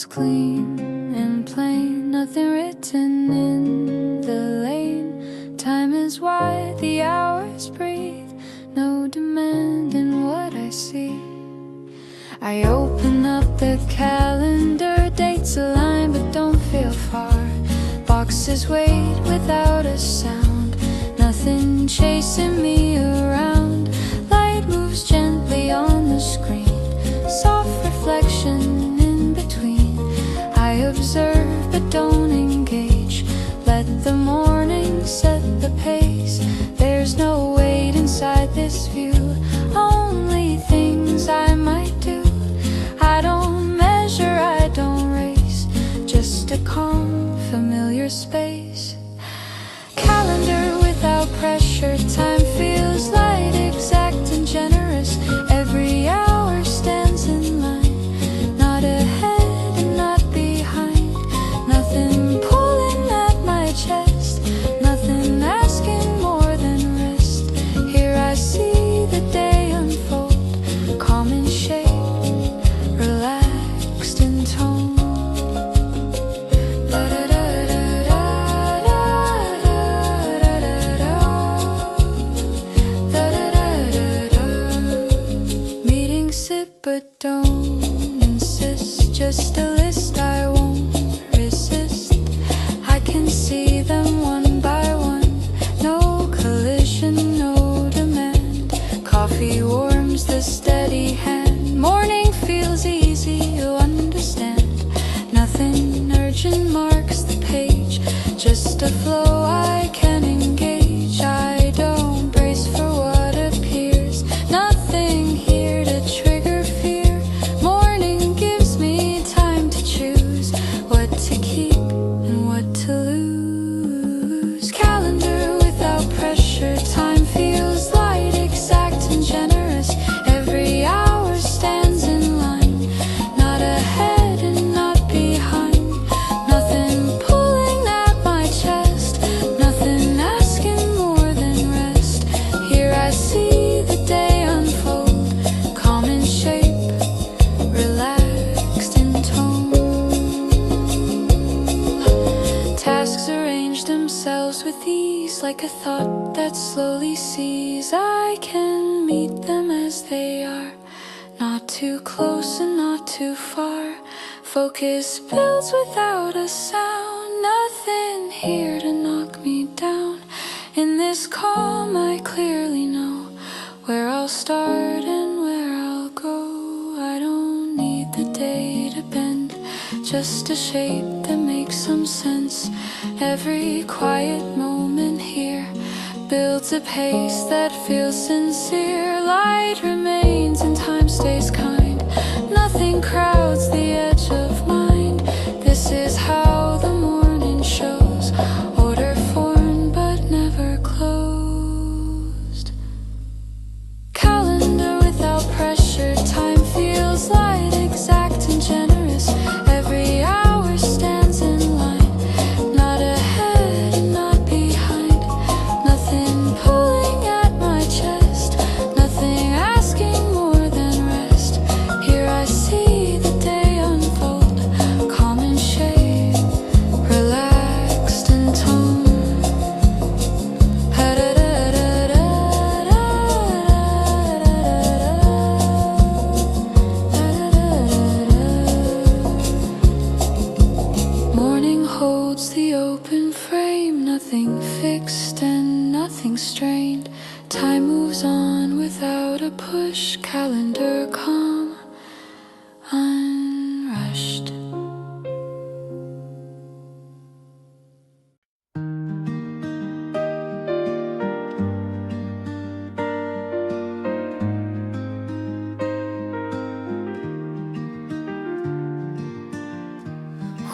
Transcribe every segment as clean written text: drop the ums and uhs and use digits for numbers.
clean and plain, nothing written in the lane. Time is wide, the hours breathe, no demand in what I see. I open up the calendar, dates align but don't feel far. Boxes wait without a sound, nothing chasing me around. Light moves gently on the screen, soft reflection in between. I observe but don't engage, let the morning set the pace. There's no weight inside this view, only things I might do. I don't measure, I don't race, just a calm, familiar space. Calendar without pressure, time feels light, exact and generous. Every hour stands in line, not ahead and not behind. Nothing pulling at my chest, nothing asking more than rest. Here I see the day unfold, calm in shape, relaxed in tone. Meetings sit but don't insist, just a list I won't resist. I can see them one by one, no collision, no demand. Coffee warms the steady hand, morning feels easy to understand. Nothing urgent marks the page, just a flow I can engage. I don't brace for what appears, nothing here to trigger fear. Morning gives me time to choose what to keep and what to lose. Calendar without pressure, time feels light, exact and generous. Every hour stands in line, not ahead and not behind. Nothing pulling at my chest, nothing asking more than rest. Here I see the day unfold, calm in shape, relaxed in tone. Tasks arrange themselves with ease, like a thought that slowly sees. I can meet them as they are, not too close and not too far. Focus builds without a sound, nothing here to knock me down. In this calm I clearly know where I'll start and where I'll go. I don't need the day to bend, just a shape that makes some sense. Every quiet moment here builds a pace that feels sincere. Light remains and time stays kind, nothing crowds the edge of mind. This is how the morning shows, order formed but never closed. Calendar without pressure, time feels light, exact and generous. Every hour stands in line, not ahead and not behind. Nothing pulling at my chest, nothing asking more than rest. Here I see the day unfold, calm in shape, relaxed in tone. Morning holds the open frame, nothing fixed and nothing strained. Time moves on without a push, calendar calm, unrushed.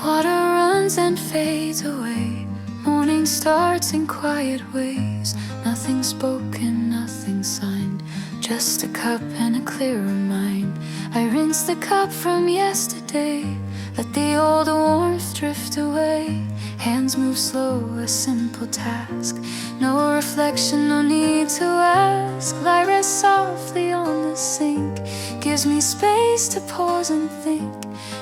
Water runs and fades away, morning starts in quiet ways. Nothing spoken, nothing signed, just a cup and a clearer mind. I rinse the cup from yesterday, let the old warmth drift away. Hands move slow, a simple task. No reflection, no need to ask. Light rests softly on the sink, gives me space to pause and think.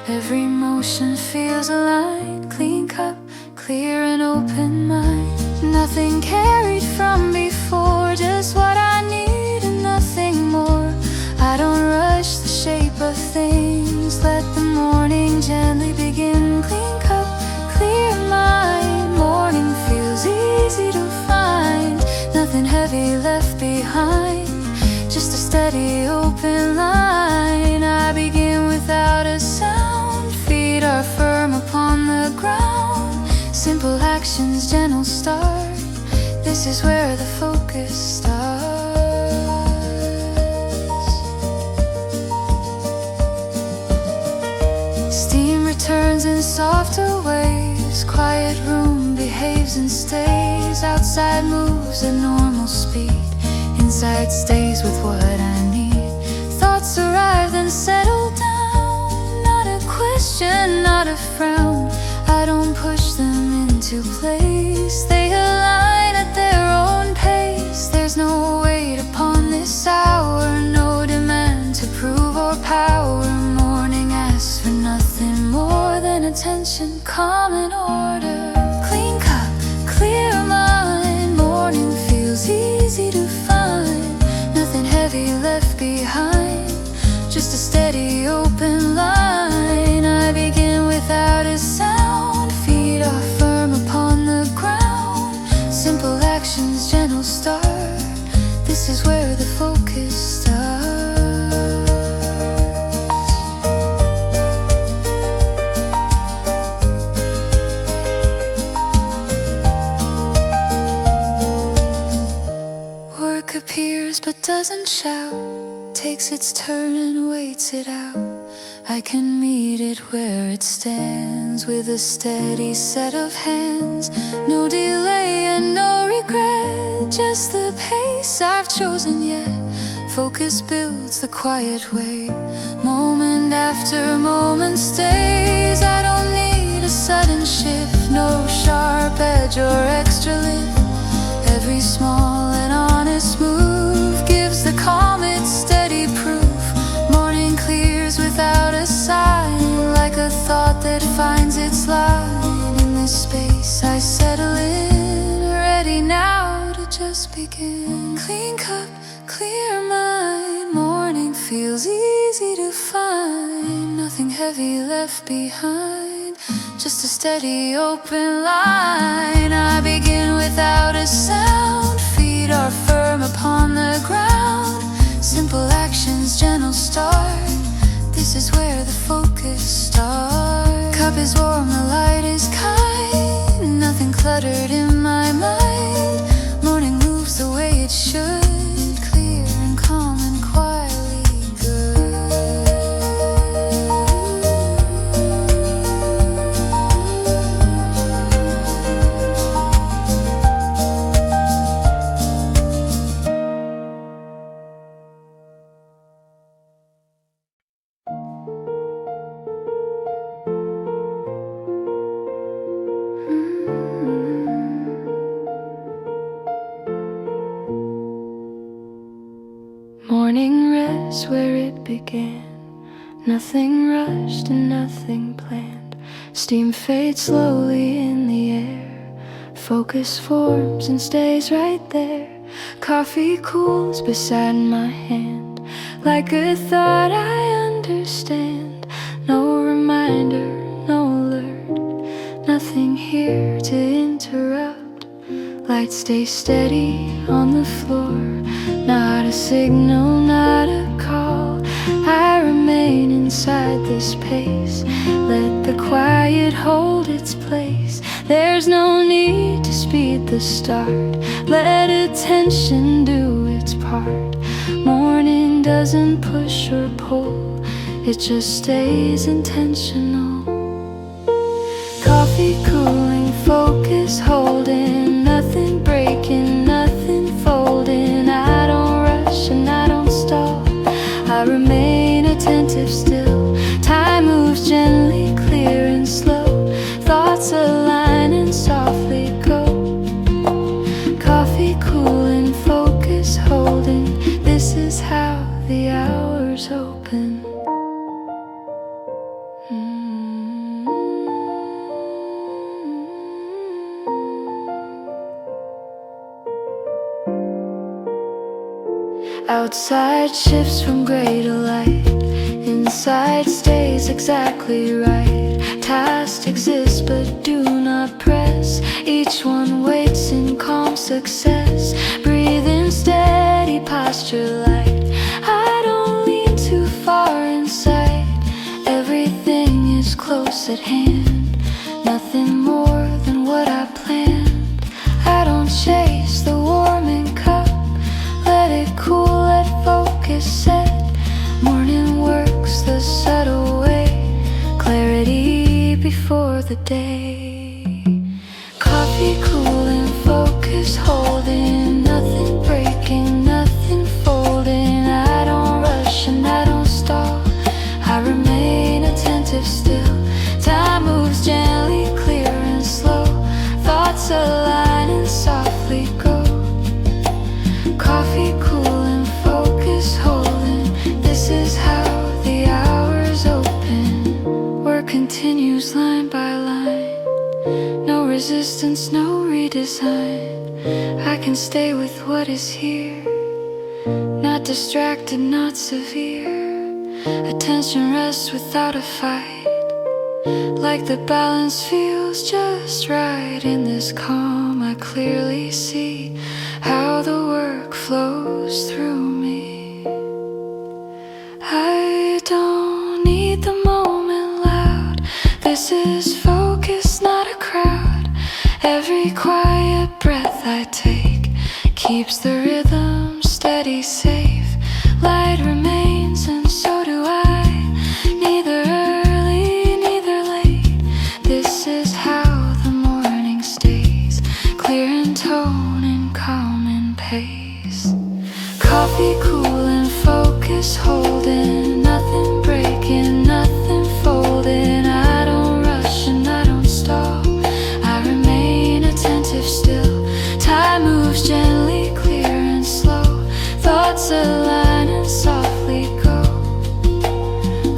Every motion feels aligned. Clean cup, clear and open mind. Nothing carried from before, just what I need and nothing more. I don't rush the shape of things, let the morning gently begin. Clean cup, clear mind. Morning feels easy to find. Nothing heavy left behind, just a steady open line. I begin without a sound. Feet are firm upon the ground. Simple actions, gentle start. This is where the focus starts. Steam returns in softer waves. Quiet room behaves and stays. Outside moves at normal speed. Inside stays with what I need. Thoughts arrive then settle down. Not a question, not a frown. I don't push them into place. They align at their own pace. There's no weight upon this hour, no demand to prove or power. Morning asks for nothing more than attention, calm and order. Clean cup, clear mind. Morning feels easy to find. Nothing heavy left behind, just a steady open line. I begin without a sound. Feet are firm upon the ground. Simple actions, gentle start. This is where the focus starts. Work appears but doesn't shout. Takes its turn and waits it out. I can meet it where it stands, with a steady set of hands. No delay and no regret, just the pace I've chosen yet. Focus builds the quiet way. Moment after moment stays. I don't need a sudden shift, no sharp edge or extra lift. Every small and honest move gives the calm its steady proof. Morning clears without a sign, like a thought that finds its line. In this space I settle in, ready now to just begin. Clean cup, clear mind. Morning feels easy to find. Nothing heavy left behind, just a steady open line. I begin without a sound. Feet are firm upon the ground. Simple actions, gentle start. This is where the focus starts. Cup is warm, the light is kind. Nothing cluttered in my mind. Morning moves the way it should, clear and calm and quietly good. Morning rests where it began. Nothing rushed and nothing planned. Steam fades slowly in the air. Focus forms and stays right there. Coffee cools beside my hand, like a thought I understand. No reminder, no alert, nothing here to interrupt. Light stays steady on the floor. Not a signal, not a call. I remain inside this pace. Let the quiet hold its place. There's no need to speed the start. Let attention do its part. Morning doesn't push or pull, it just stays intentional. Coffee cooling, focus holding. Nothing breaking, nothing folding. I don't rush and I don't stall. I remain attentive still. Time moves gently, clear and slow. Thoughts align and Outside shifts from gray to light, inside stays exactly right. Tasks exist but do not press, each one waits in calm success. Breathe in steady posture light, I don't lean too far inside. Everything is close at hand, nothing more than what I planned. I don't chase the warming cup, let it cool, let focus set. Morning works the subtle way, clarity before the day. Coffee cooling, focus holding, nothing breaking, nothing folding. I don't rush and I don't stall, I remain attentive still. Time moves gently, clear and slow, thoughts align and softly go. Coffee cooling, focus holding, this is how the hours open. Work continues line by line, no resistance, no redesign. I can stay with what is here, not distracted, not severe. Attention rests without a fight, like the balance feels just right. In this calm I clearly see how the work flows through me. I don't need the moment loud, this is focus, not a crowd. Every quiet breath I take keeps the rhythm steady, safe. Light remains and so do I, neither early, neither late. This is how the morning stays, clear in tone and calm in pace. Coffee cooling, focus holding, nothing breaking, nothing folding. I don't rush and I don't stall, I remain attentive still. Time moves gently, clear and slow, thoughts align and softly go.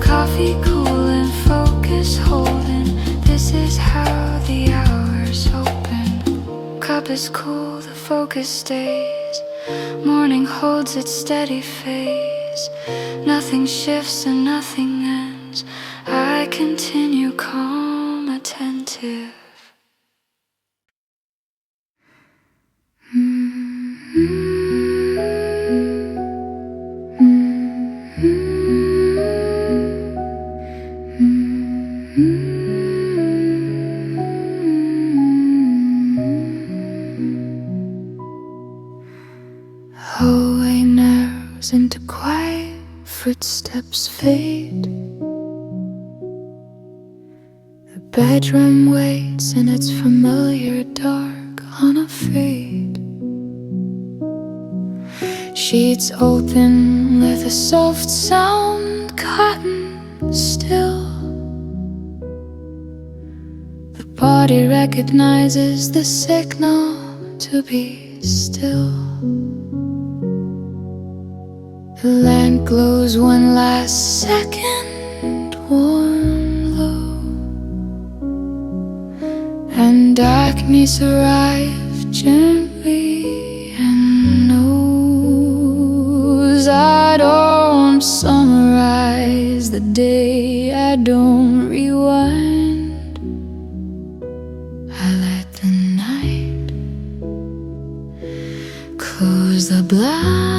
Coffee cooling, focus holding, this is how the hours open. Cup is cool, the focus stays, morning holds its steady phase. Nothing shifts and nothing ends, I continue calm, attentive. Hallway narrows into quiet, footsteps fade. The bedroom waits in its familiar dark, unafraid. Sheets open, let the soft sound cotton still. The body recognizes the signal to be still. The lamp glows one last second, warm low, and darkness arrives gently and knows. I don't summarize the day, I don't rewind, I let the night close the blinds.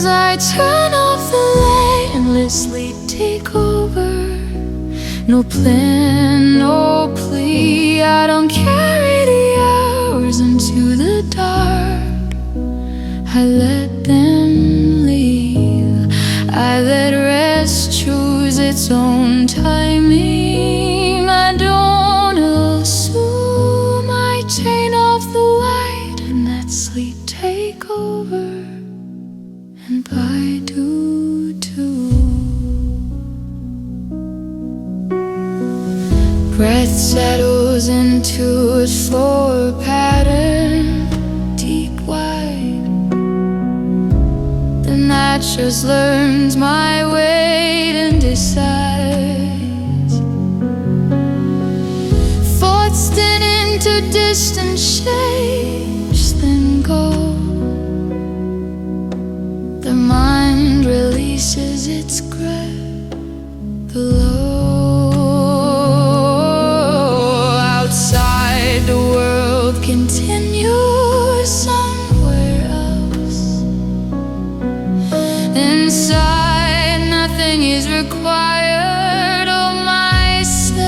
I turn off the light, endlessly take over. No plan, no plea, I don't carry the hours into the dark. I let them leave, I let rest choose its own timing. I don't assume, I turn off the light and let sleep take over. And I do too. Breath settles into a slower pattern, deep, wide. The night just learns my weight and decides. Thoughts thin into distant shapes, then go. mind releases its grip below. Outside, the world continues somewhere else. Inside, nothing is required of myself.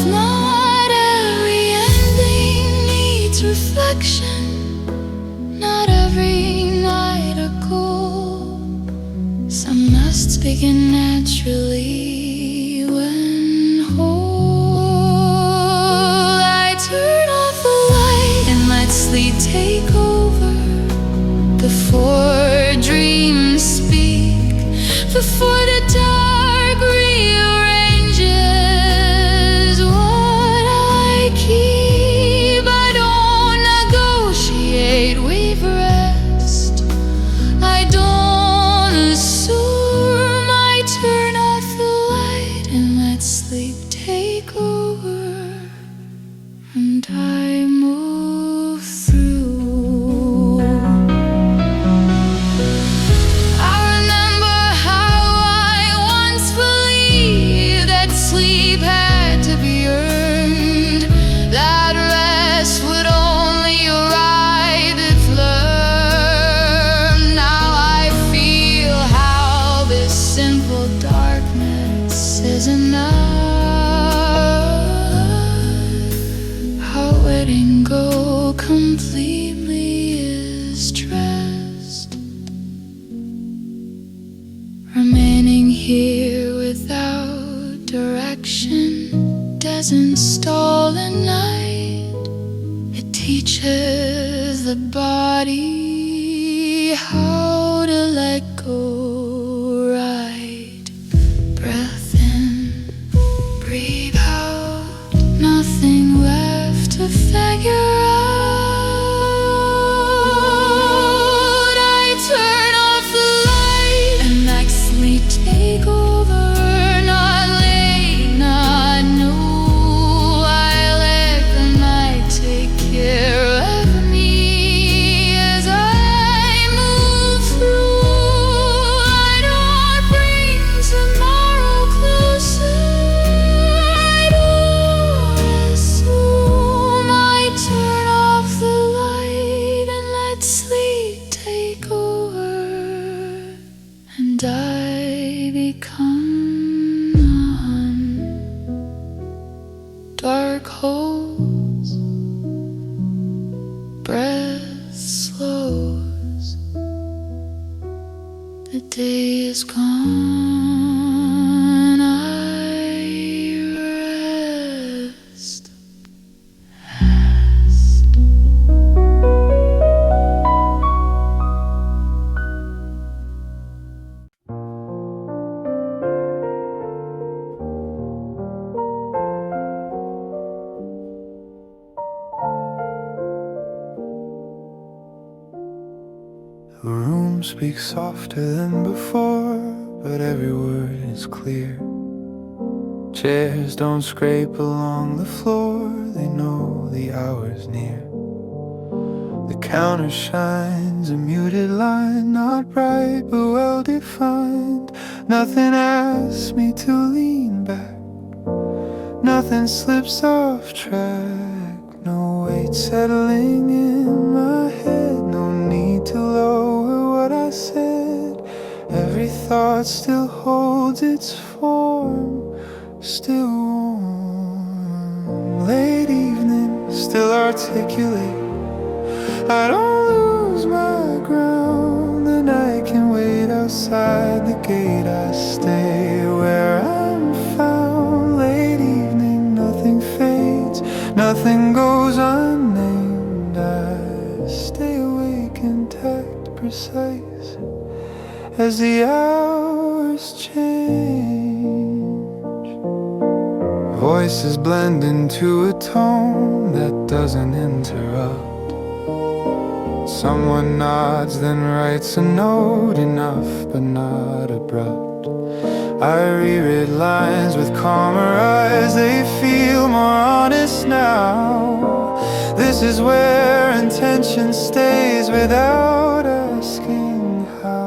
Not every ending needs reflection. Not every night a goal. Some musts begin naturally when whole. I turn off the light and let sleep take over. Before dreams speak, before the dark rearranges what I keep. I don't negotiate, we've rest. I don't assume. I turn off the light and let sleep take over, and I move through. I remember how I once believed that sleep had to be earned, that rest would only arrive if learned. Now I feel how this simple darkness is enough. How letting go completely is trust. Remaining here without direction doesn't stall the night. It teaches the body how to let go right. Breath in, breathe out. Nothing left to figure out. I turn off the light and let sleep take over. Not late, not new. I let the night take care of me as I move through. I don't bring tomorrow closer. I don't assume. I turn off the light and let sleep take over, and I become none. Dark holes, breath slows. The day is gone. I rest. The room speaks softer than before, but every word is clear. Chairs don't scrape along the floor, they know the hour's near. The counter shines a muted line, not bright but well defined. Nothing asks me to lean back, nothing slips off track. No weight settling in my head, no need to lower what I said. Every thought still holds its form, still warm. Late evening, still articulate. I don't lose my ground. The night can wait outside the gate. I stay where I'm found. Late evening, nothing fades, nothing goes unnamed. I stay awake, intact, precise, as the hours change. Voices blend into a tone that doesn't interrupt. Someone nods, then writes a note, enough but not abrupt. I reread lines with calmer eyes, they feel more honest now. This is where intention stays without asking how.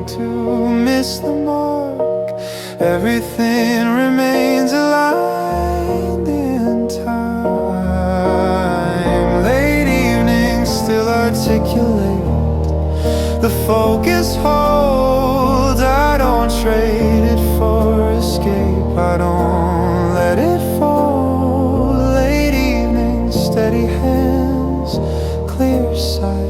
need to miss the mark. Everything remains aligned in time. Late evenings still articulate. The focus holds. I don't trade it for escape. I don't let it fall. Late evenings, steady hands, clear sight.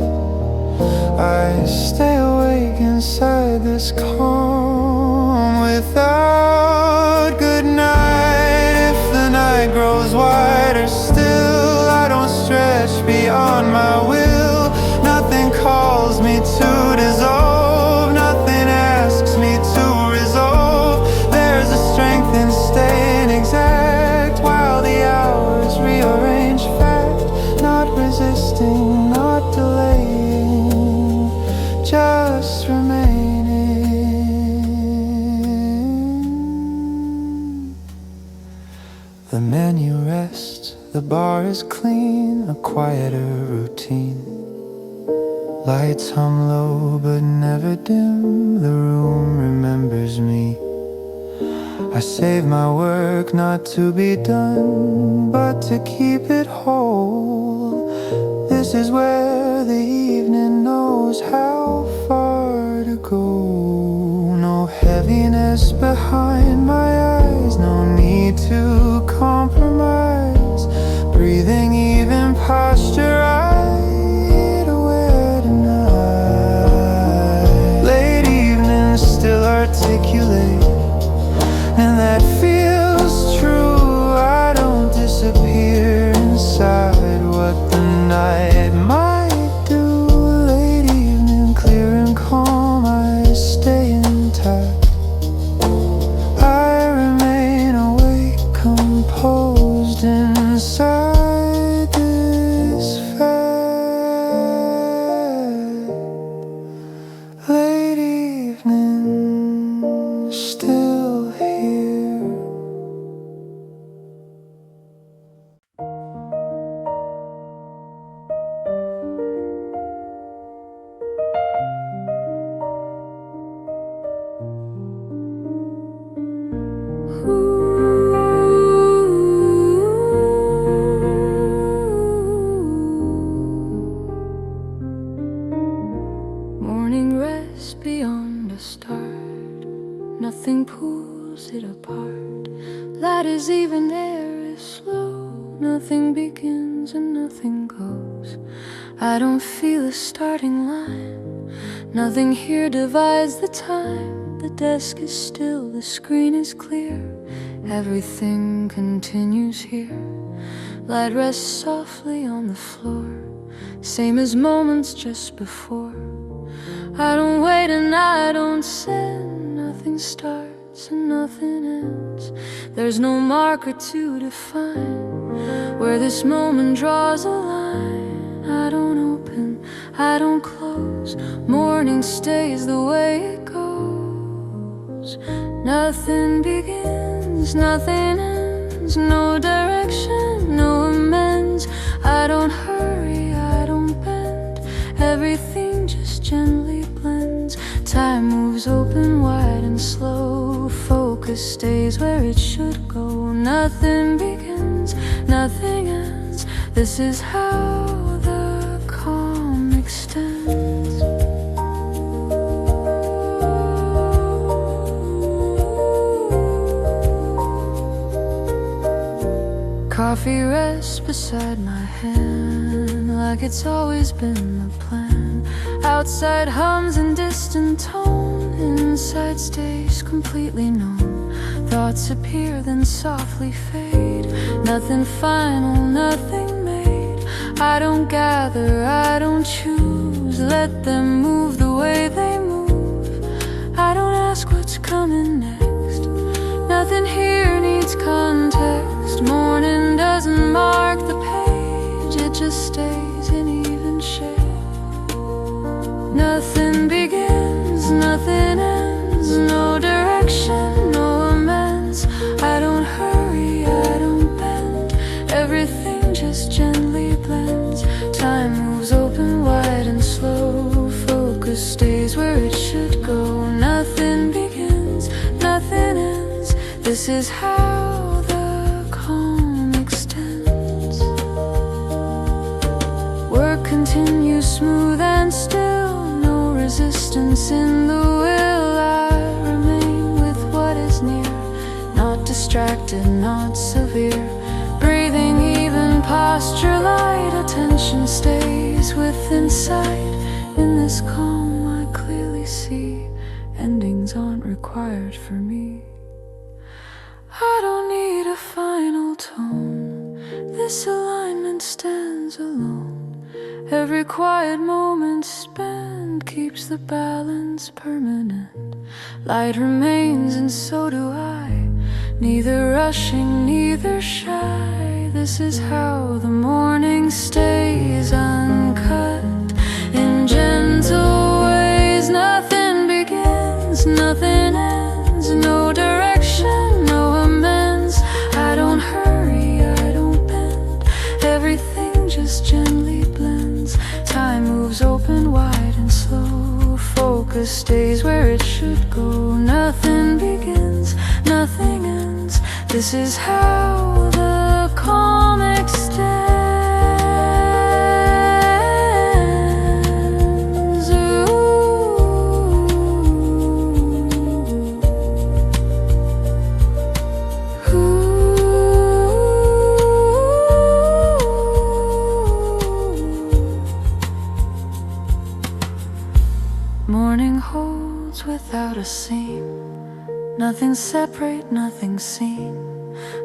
I stay awake inside this calm without good night. If the night grows wider still, I don't stretch beyond my will. Nothing calls me to dissolve, nothing asks me to resolve. There's a strength in staying exact while the hours rearrange fact. Not resisting, not delaying, just remaining. The menu rests, the bar is clean, a quieter routine. Lights hum low but never dim, the room remembers me. I save my work not to be done, but to keep it whole. This is where the evening knows how far to go. No heaviness behind my eyes, no need to compromise. Breathing, even posture, I aware tonight. Late evenings still articulate, and that feels true. I don't disappear inside what the night might do. Late evening, clear and calm, I stay intact. I remain awake, composed inside this fact. Late evening, still here. Morning rest beyond a start. Nothing pulls it apart. Light is even, air is slow. Nothing begins and nothing goes. I don't feel a starting line. Nothing here divides the time. The desk is still, the screen is clear. Everything continues here. Light rests softly on the floor, same as moments just before. I don't wait and I don't send. Nothing starts and nothing ends. There's no marker to define where this moment draws a line. I don't open, I don't close. Morning stays the way it goes. Nothing begins, nothing ends. No direction, no amends. I don't hurry, I don't bend. Everything just gently blends. Time moves open, wide and slow. Focus stays where it should go. Nothing begins, nothing ends. This is how the calm extends. Coffee rests beside my hand, like it's always been the plan. Outside hums in distant tone, inside stays completely known. Thoughts appear then softly fade. Nothing final, nothing made. I don't gather, I don't choose. Let them move the way they move. I don't ask what's coming next. Nothing here needs context. Morning doesn't mark the page, it just stays in even shape. Nothing begins, nothing ends. No direction, no amends. I don't hurry, I don't bend. Everything just gently blends. Time moves open, wide and slow. Focus stays where it should go. This is how the calm extends. Work continues smooth and still, no resistance in the will. I remain with what is near, not distracted, not severe. Breathing, even posture light, attention stays within sight. In this calm I clearly see, endings aren't required for me. I don't need a final tone, this alignment stands alone. Every quiet moment spent keeps the balance permanent. Light remains and so do I, neither rushing, neither shy. This is how the morning stays uncut. In gentle ways, nothing begins, nothing ends, no direction, no amends. I don't hurry, I don't bend, everything just gently blends. Time moves open, wide and slow, focus stays where it should go. Nothing begins, nothing ends, this is how the calm extends. Morning holds without a seam, nothing separate, nothing seen.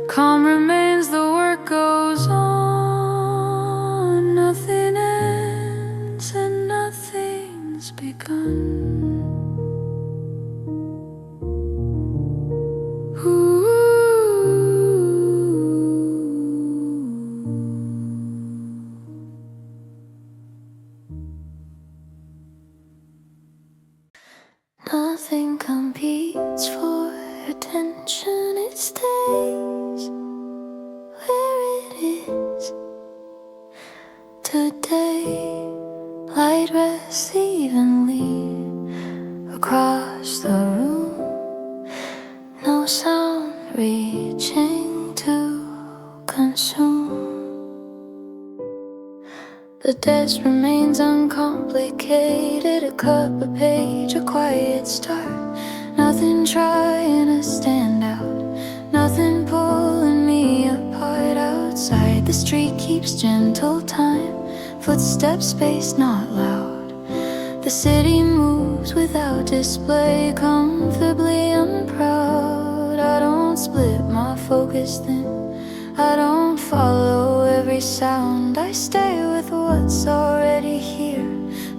Calm remains, the work goes on. Nothing ends and nothing's begun. Nothing competes for attention, it stays where it is. Today, light rests evenly across the room, no sound reaching to consume. The desk remains uncomplicated, a cup, a page, a quiet start. Nothing trying to stand out, nothing pulling me apart. Outside, the street keeps gentle time, footsteps spaced, not loud. The city moves without display, comfortably unproud. I don't split my focus thin, I don't follow every sound. I stay with what's already here,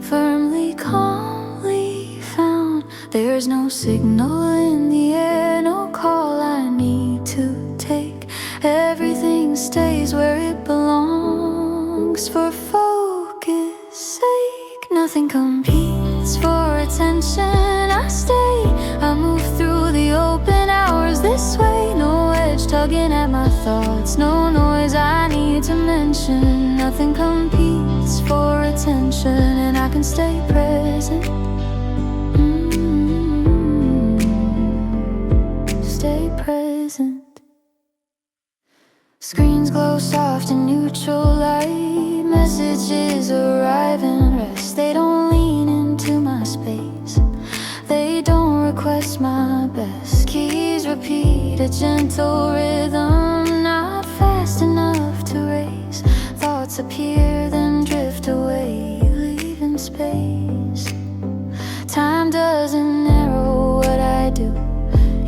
firmly, calmly found. There's no signal in the air, no call I need to take. Everything stays where it belongs, for focus sake. Nothing competes for attention, I stay. I move through the open hours this way, no edge tugging at my thoughts, no noise I need to mention. Nothing competes for attention, and I can stay present. Stay present. Screens glow soft in neutral light, messages arrive and rest. They don't lean into my space, they don't request my best. Keys repeat a gentle rhythm, not fast enough to race. Thoughts appear then drift away, leaving space. Time doesn't narrow what I do,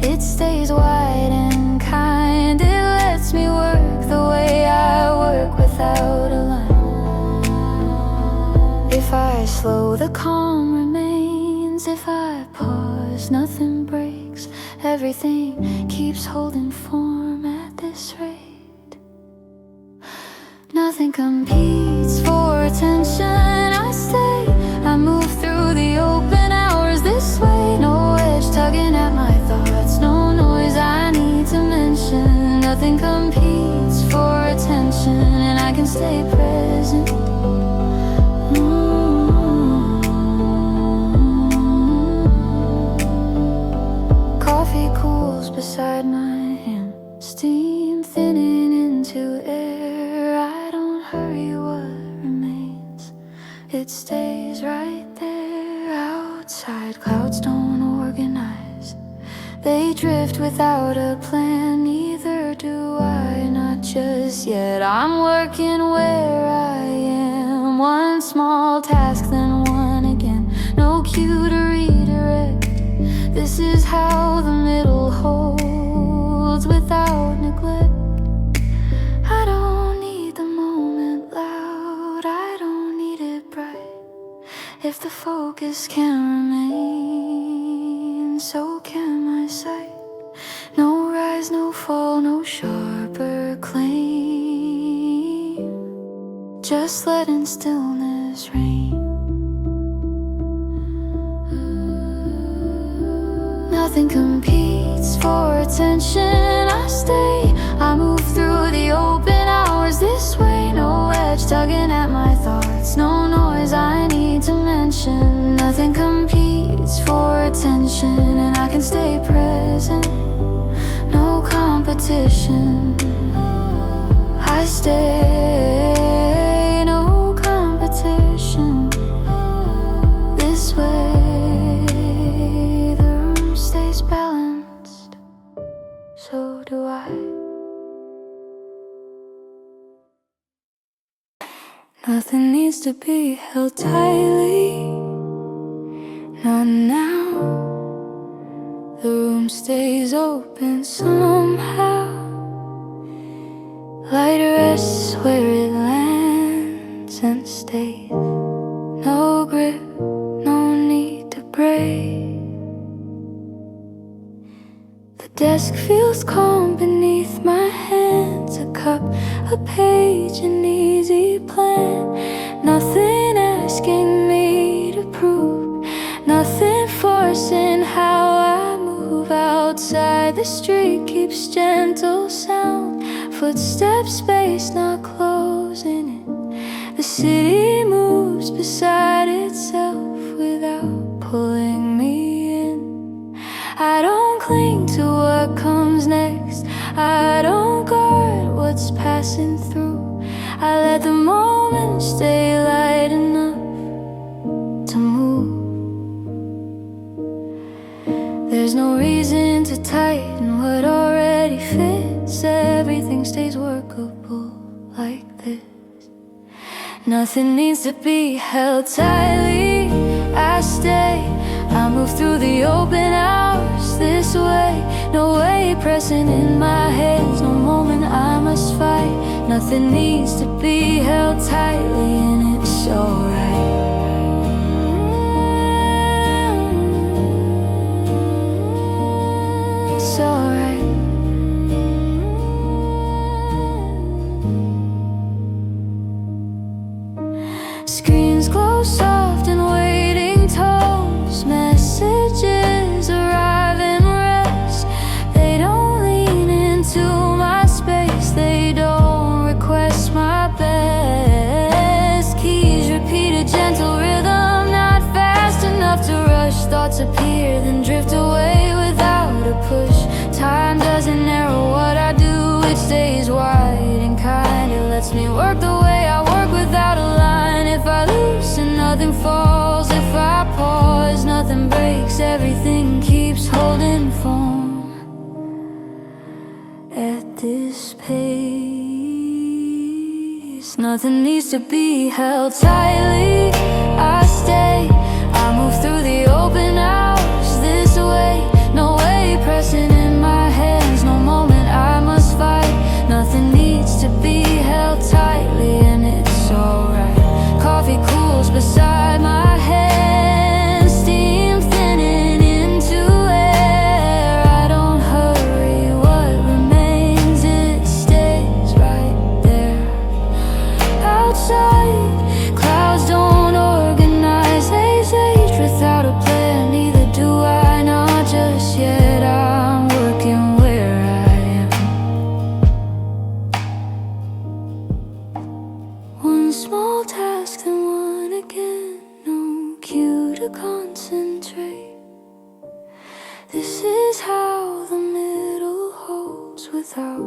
it stays wide and kind. It lets me work the way I work without a line. If I slow, the calm remains. If I pause, nothing breaks. Everything keeps holding form at this rate. Nothing competes for attention, I stay. I move through the open hours this way, no edge tugging at my thoughts, no noise I need to mention. Nothing competes for attention, and I can stay present. Coffee cools beside my without a plan, neither do I, not just yet. I'm working where I am, one small task, then one again. No cue to redirect. This is how the middle holds without neglect. I don't need the moment loud, I don't need it bright. If the focus can remain, so can my sight. No rise, no fall, no sharper claim, just letting stillness reign. Nothing competes for attention. I stay, I move through the open hours this way. No edge tugging at my thoughts, no noise I need to mention. Nothing competes for attention, and I can stay present. No competition, I stay, no competition. This way the room stays balanced, so do I. Nothing needs to be held tightly, not now. The room stays open somehow. Light rests where it lands and stays. No grip, no need to break. The desk feels calm beneath my hands. A cup, a page, an easy plan. Nothing asking me to prove, nothing forcing how I move. Outside the street keeps gentle sound. Footsteps spaced, not closing in. The city moves beside itself without pulling me in. I don't cling to what comes next, I don't guard what's passing through. I let the moment stay light enough to move. There's no reason to tighten what already fits. Everything stays workable like this. Nothing needs to be held tightly. I stay, I move through the open hours this way. No way pressing in my hands, no moment I must fight. Nothing needs to be held tightly, and it's alright. It's alright. Screens glow soft and waiting tones. Messages arrive and rest. They don't lean into my space, they don't request my best. Keys repeat a gentle rhythm, not fast enough to rush. Thoughts appear, then drift away without a push. Time doesn't narrow what I do, it stays wide and kind. It lets me work the way I work without a line. If I loosen, nothing falls. If I pause, nothing breaks. Everything keeps holding form at this pace. Nothing needs to be held tightly. I stay, I move through the open hours this way. No way pressing in my hands, no moment I must fight. Nothing needs to be held tightly, and it's alright. Coffee cools beside my head, steam thinning into air. I don't hurry, what remains, it stays right there. Outside, clouds don't organize, haze age without a plan. Neither do I, not just yet. I'm working where I am. One small task, then one again. No cue to concentrate. This is how the middle holds without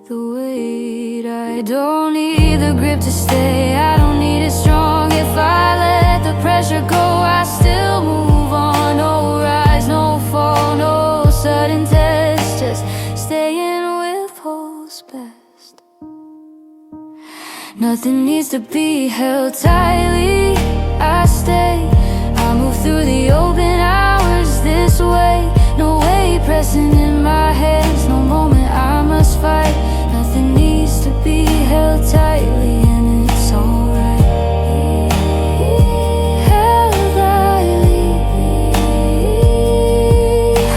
the weight. I don't need the grip to stay, I don't need it strong. If I let the pressure go, I still move on. No rise, no fall, no sudden Nothing needs to be held tightly. I stay, I move through the open hours this way. No way pressing in my hands, no moment I must fight. Nothing needs to be held tightly, and it's alright. Held lightly,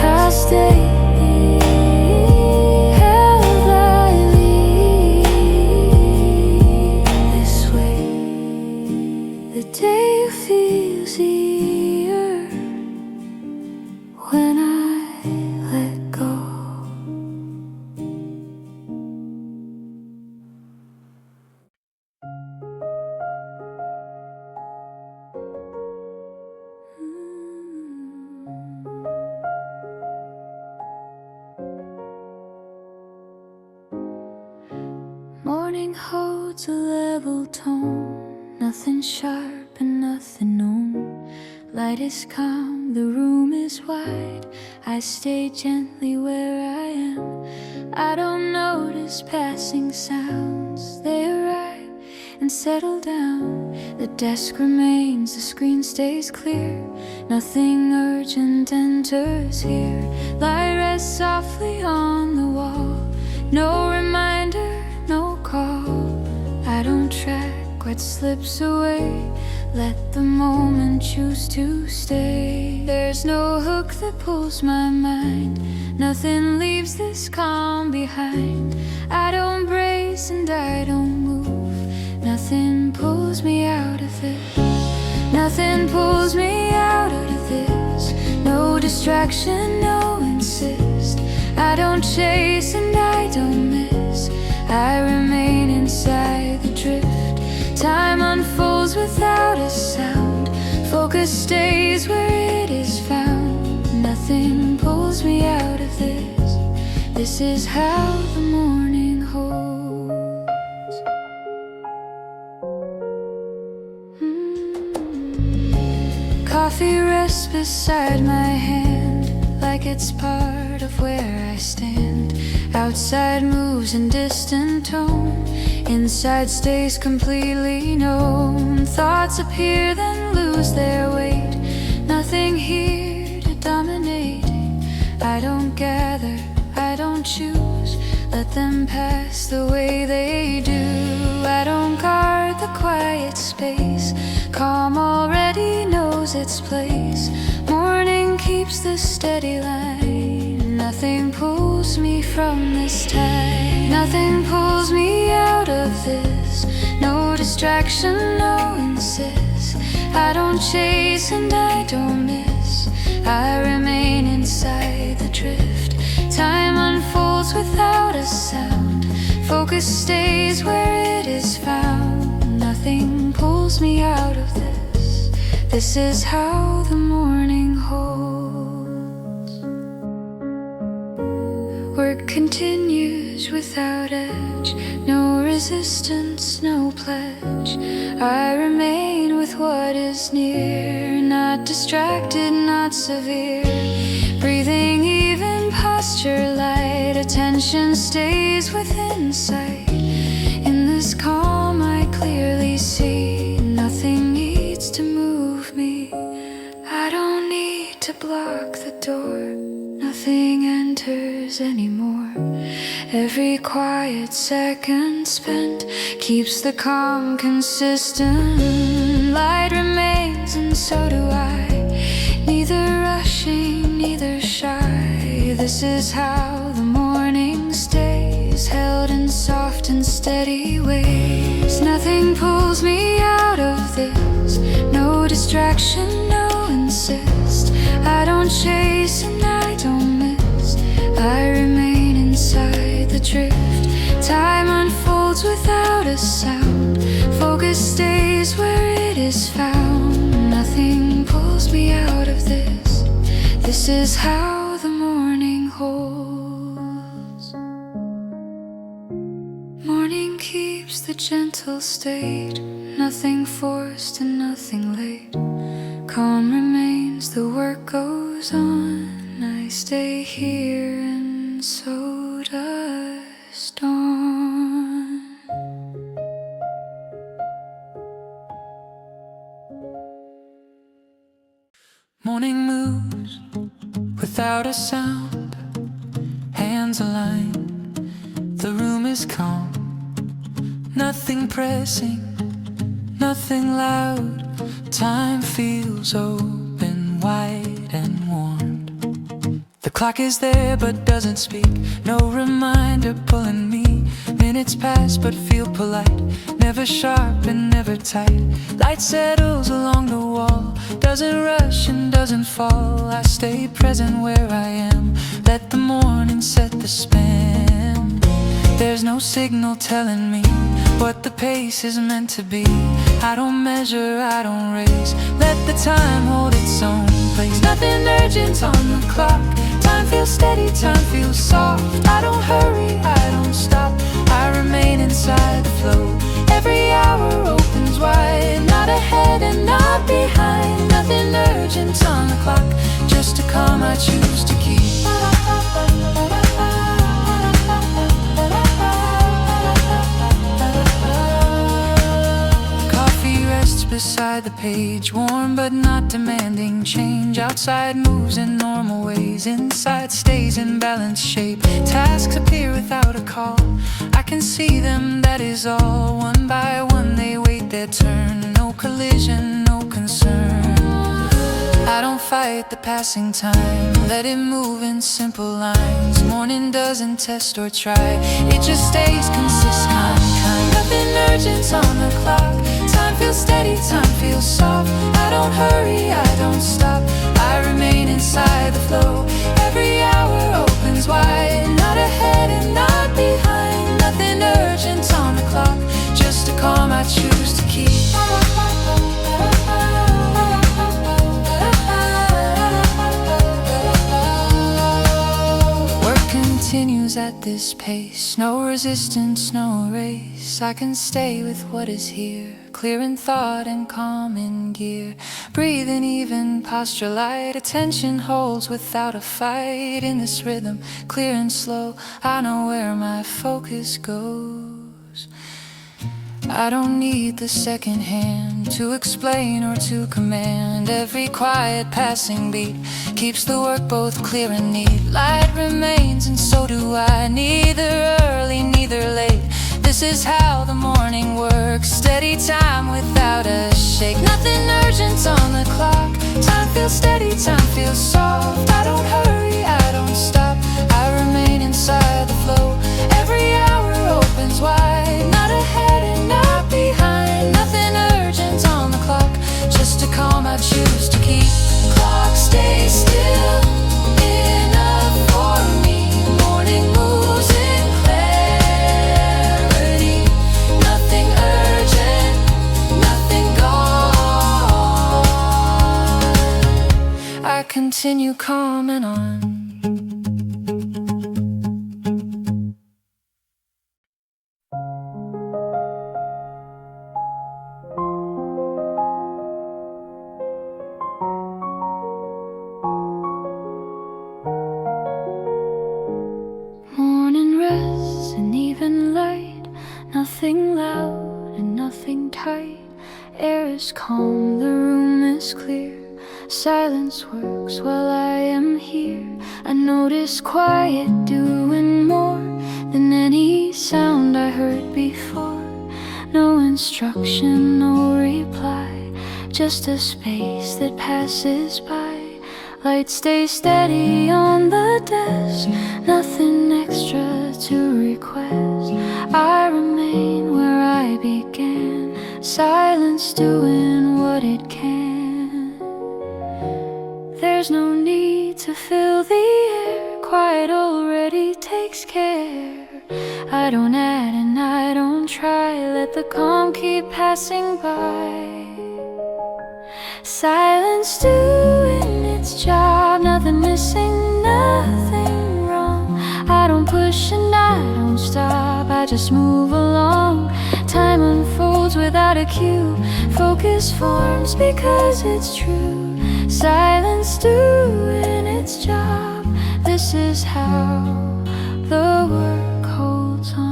I stay. Held lightly this way. The day feels easier when I let go. Morning holds a level tone, nothing sharp and nothing known. Light is calm, the room is wide. I stay gently where I am. I don't notice passing sounds. They arrive and settle down. The desk remains, the screen stays clear. Nothing urgent enters here. Light rests softly on the wall. No reminder, no call. I don't track what slips away. Let the moment choose to stay. There's no hook that pulls my mind. Nothing leaves this calm behind. I don't brace and I don't move. Nothing pulls me out of this. Nothing pulls me out of this. No distraction, no insist. I don't chase and I don't miss. I remain inside the drift. Time unfolds without a sound. Focus stays where it is found. Nothing pulls me out of this. This is how the morning holds. Coffee rests beside my hand, like it's part of where I stand. Outside moves in distant tone. Inside stays completely known. Thoughts appear then lose their weight. Nothing here to dominate. I don't gather, I don't choose. Let them pass the way they do. I don't guard the quiet space. Calm already knows its place. Morning keeps the steady line. Nothing pulls me from this time. Nothing pulls me out of this. No distraction, no insist. I don't chase and I don't miss. I remain inside the drift. Time unfolds without a sound. Focus stays where it is found. Nothing pulls me out of this. This is how the morning holds. Work continues without edge. No resistance, no pledge. I remain with what is near. Not distracted, not severe. Breathing even, posture light. Attention stays within sight. In this calm I clearly see. Nothing needs to move me. I don't need to block the door. Nothing enters anymore. Every quiet second spent keeps the calm consistent. Light remains and so do I. Neither rushing, neither shy. This is how the morning stays, held in soft and steady waves. Nothing pulls me out of this. No distraction, no insist. I don't chase and I don't miss. I remain inside the drift. Time unfolds without a sound. Focus stays where it is found. Nothing pulls me out of this. This is how the morning holds. Morning keeps the gentle state. Nothing forced and nothing late. Calm remains, the work goes on. I stay here and so does dawn. without a sound, hands aligned. The room is calm, nothing pressing, nothing loud. Time feels open, wide and warmed. The clock is there but doesn't speak, no reminder pulling me. Minutes pass but feel polite, never sharp and never tight. Light settles along the wall, doesn't rush and doesn't fall. I stay present where I am, let the morning set the span. There's no signal telling me what the pace is meant to be. I don't measure, I don't race, let the time hold its own place. Nothing urgent on the clock, time feels steady, time feels soft. I don't hurry, I don't stop, I remain inside the flow. Every hour opens wide, not ahead and not behind. Nothing urgent on the clock, just a calm I choose to keep. Beside the page, warm but not demanding change. Outside moves in normal ways, inside stays in balanced shape. Tasks appear without a call, I can see them, that is all. One by one they wait their turn, no collision, no concern. I don't fight the passing time, let it move in simple lines. Morning doesn't test or try, it just stays consistent. Nothing urgent on the clock, time feels steady, time feels soft. I don't hurry, I don't stop, I remain inside the flow. Every hour opens wide, not ahead and not behind. Nothing urgent on the clock, just a calm I choose to keep. Continues at this pace, no resistance, no race. I can stay with what is here, clear in thought and calm in gear. Breathing even posture light, attention holds without a fight. In this rhythm, clear and slow, I know where my focus goes. I don't need the second hand to explain or to command. Every quiet passing beat keeps the work both clear and neat. Light remains and so do I, neither early, neither late. This is how the morning works, steady time without a shake. Nothing urgent on the clock, time feels steady, time feels soft. I don't hurry, I don't stop, I remain inside the flow. Every hour opens wide, not ahead and not behind. Nothing urgent on the clock, just a calm I choose to keep. Clock stays still, enough for me. Morning moves in clarity. Nothing urgent, nothing gone. I continue calm and on. Nothing loud and nothing tight. Air is calm, the room is clear. Silence works while I am here. I notice quiet doing more than any sound I heard before. No instruction, no reply, just a space that passes by. Light stays steady on the desk, nothing extra to request. I remain where I began, silence doing what it can. There's no need to fill the air, quiet already takes care. I don't add and I don't try, let the calm keep passing by. Silence doing its job, nothing missing, nothing wrong. I don't push and I don't stop, I just move along. Time unfolds without a cue, focus forms because it's true. Silence doing its job, this is how the work holds on.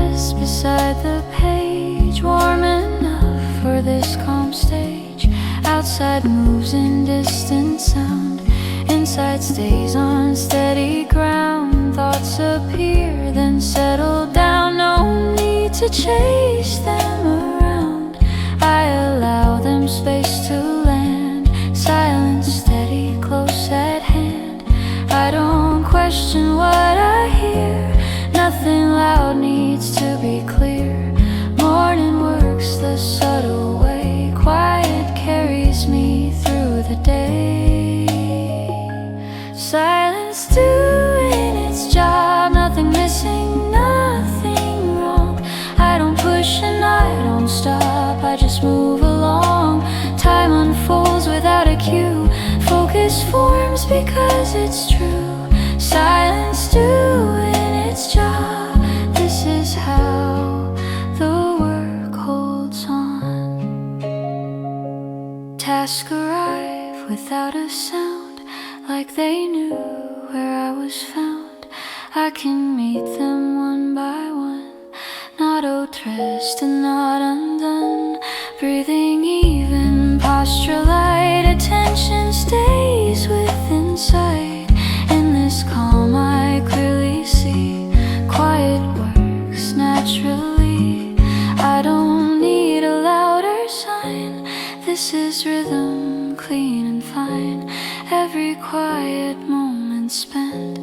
rests beside the page, warm enough for this calm stage. Outside moves in distant sound, inside stays on steady ground. Thoughts appear, then settle down. No need to chase them around. I allow them space to land. Silence steady, close at hand. I don't question what I hear. Nothing loud needs to be clear. Morning works the subtle way. Quiet carries me through the day. Silence doing its job. Nothing missing, nothing wrong. I don't push and I don't stop. I just move along. Time unfolds without a cue. Focus forms because it's true. Silence doing its job. This is how the work holds on. Tasks arrive without a sound, like they knew where I was found. I can meet them one by one, not oppressed and not undone. Breathing even, posture light, attention stays within sight. In this calm I clearly see, quiet works naturally. I don't need a louder sign. This is rhythm, clean and fine. Every quiet moment spent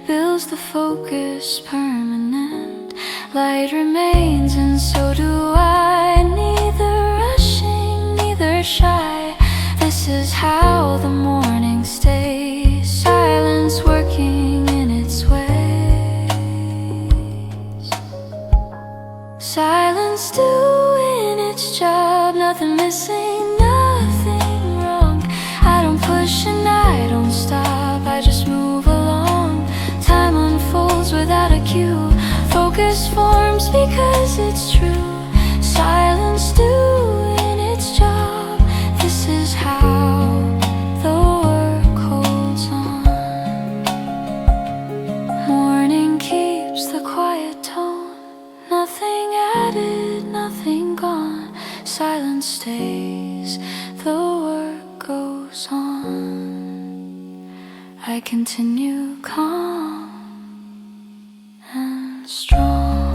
builds the focus permanent. Light remains and so do I. Neither rushing, neither shy. This is how the morning stays. Silence working in its ways. Silence doing its job. Nothing missing, nothing wrong. I don't push and I don't stop. I just move along. Time unfolds without a cue. Focus forms because it's true. Silence doing its job. This is how the work holds on. Morning keeps the quiet tone. Nothing added, nothing gone. Silence stays, the work goes on. I continue calm and strong.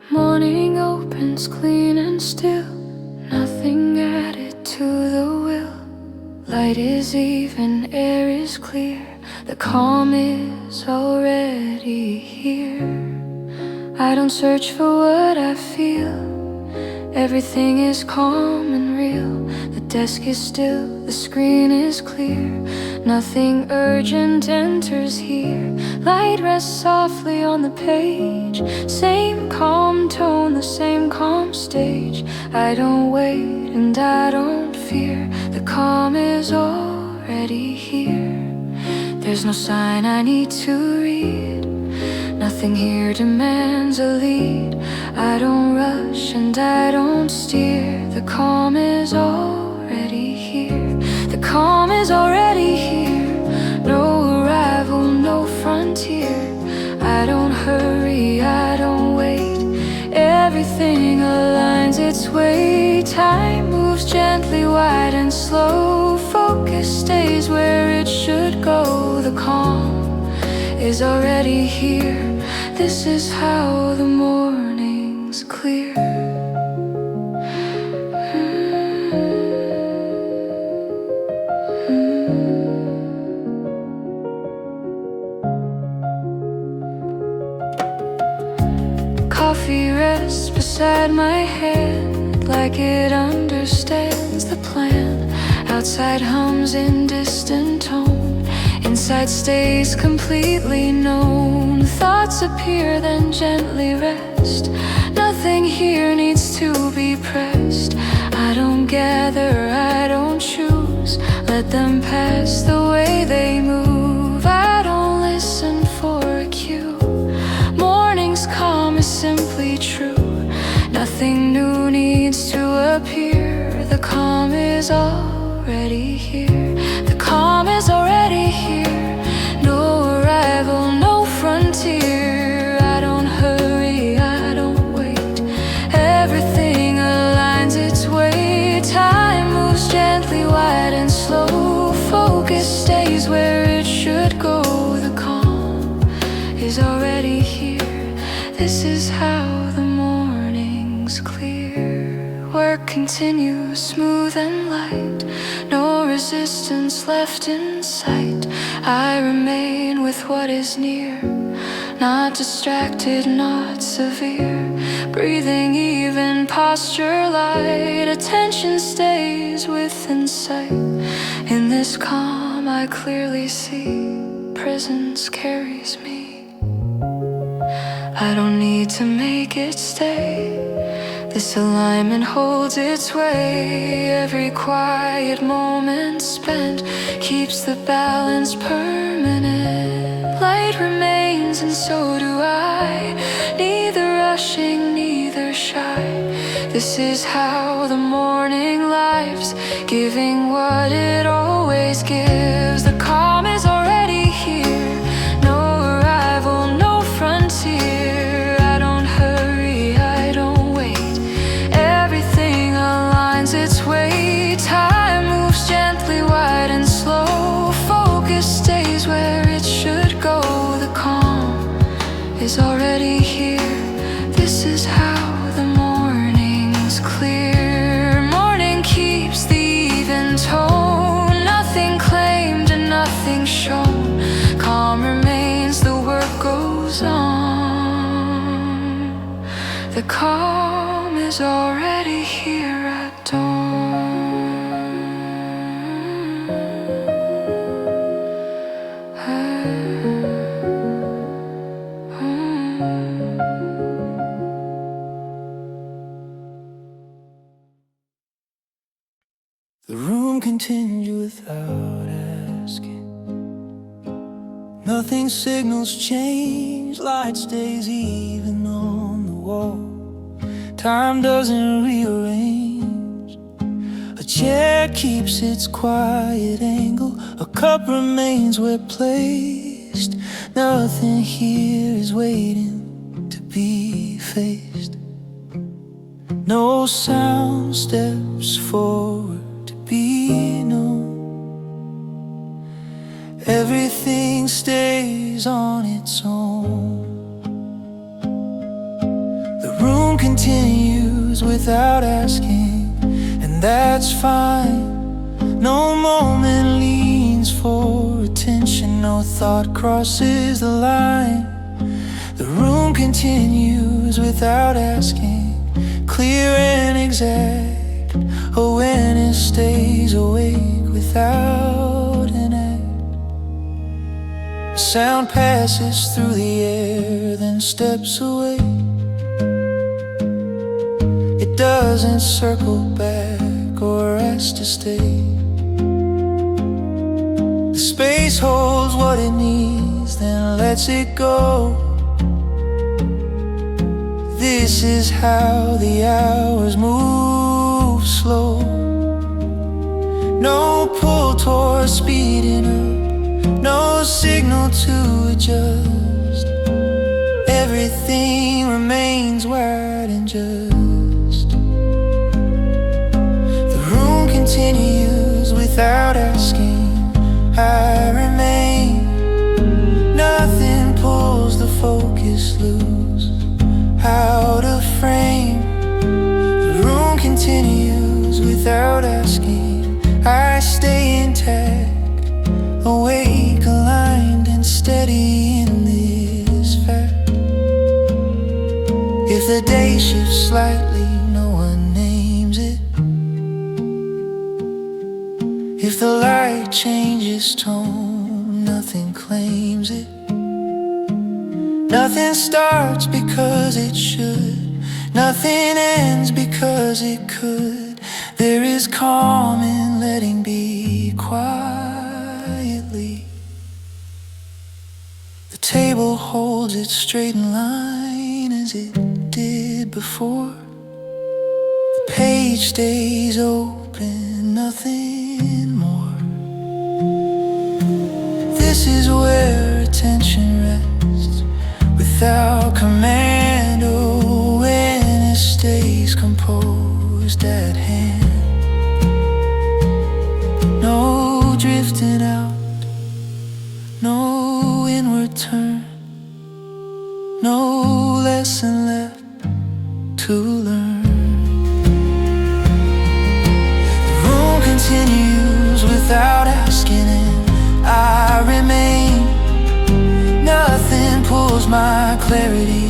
Morning opens clean and still, nothing added to the will. Light is even, air is clear, the calm is already here. I don't search for what I feel, everything is calm and real. The desk is still, the screen is clear, nothing urgent enters here. Light rests softly on the page, same calm tone, the same calm stage. I don't wait and I don't fear, the calm is already here. There's no sign I need to read, nothing here demands a lead. I don't rush and I don't steer, the calm is already here. The calm is already here, no arrival, no frontier. I don't hurry, I don't wait, everything aligns its way. Time moves gently, wide and slow, focus stays where it should go. The calm is already here, this is how the morning's clear. Coffee rests beside my hand, like it understands the plan. Outside hums in distant tone, Inside stays completely known. Thoughts appear, then gently rest. Nothing here needs to be pressed. I don't gather, I don't choose. Let them pass the way they move. I don't listen for a cue. Morning's calm is simply true. Nothing new needs to appear. The calm is already here. The calm is already here. No arrival, no frontier. I don't hurry, I don't wait. Everything aligns its way. Time moves gently, wide and slow. Focus stays where it should go. The calm is already here. This is how the morning's clear. Work continues smooth and light. No resistance left in sight. I remain with what is near. Not distracted, not severe. Breathing even, posture light. Attention stays within sight. In this calm I clearly see presence carries me. I don't need to make it stay. This alignment holds its way. Every quiet moment spent keeps the balance permanent. Light remains and so do I. Neither rushing, neither shy. This is how the morning lives, giving what it always gives. The calm is already here. No arrival, no frontier. I don't hurry, I don't wait. Everything aligns its way. Time moves gently, wide and slow. Focus stays where it should go. The calm is already here. This is how the morning's clear. Morning keeps the even tone. Nothing claimed and nothing shown. Calm remains, the work goes on. The calm is already here at dawn. The room continued without asking. Nothing signals change. Light stays even on the wall. Time doesn't rearrange. A chair keeps its quiet angle. A cup remains where placed. Nothing here is waiting to be faced. No sound steps forward to be known. Everything stays on its own. The room continues without asking, and that's fine. No moment leans for attention. No thought crosses the line. The room continues without asking, clear and exact. Awareness stays awake without an act. Sound passes through the air, then steps away. It doesn't circle back or ask to stay. The space holds what it needs, then lets it go. This is how the hours move slow. No pull towards speeding up. No signal to adjust. Everything remains wide and just. The room continues without asking. I remain. Nothing pulls the focus loose, out of frame. The room continues without asking. I stay intact, awake, aligned, and steady in this fact. If the day shifts slightly, no one names it. If the light changes tone, nothing something claims it. Nothing starts because it should. Nothing ends because it could. There is calm in letting be quietly. The table holds it straight in line as it did before. The page stays open, nothing more. This is where attention rests without command. Oh, when it stays composed at hand. No drifting out, no inward turn, no lesson left to learn. The room continues without asking, and I remain. Nothing pulls my clarity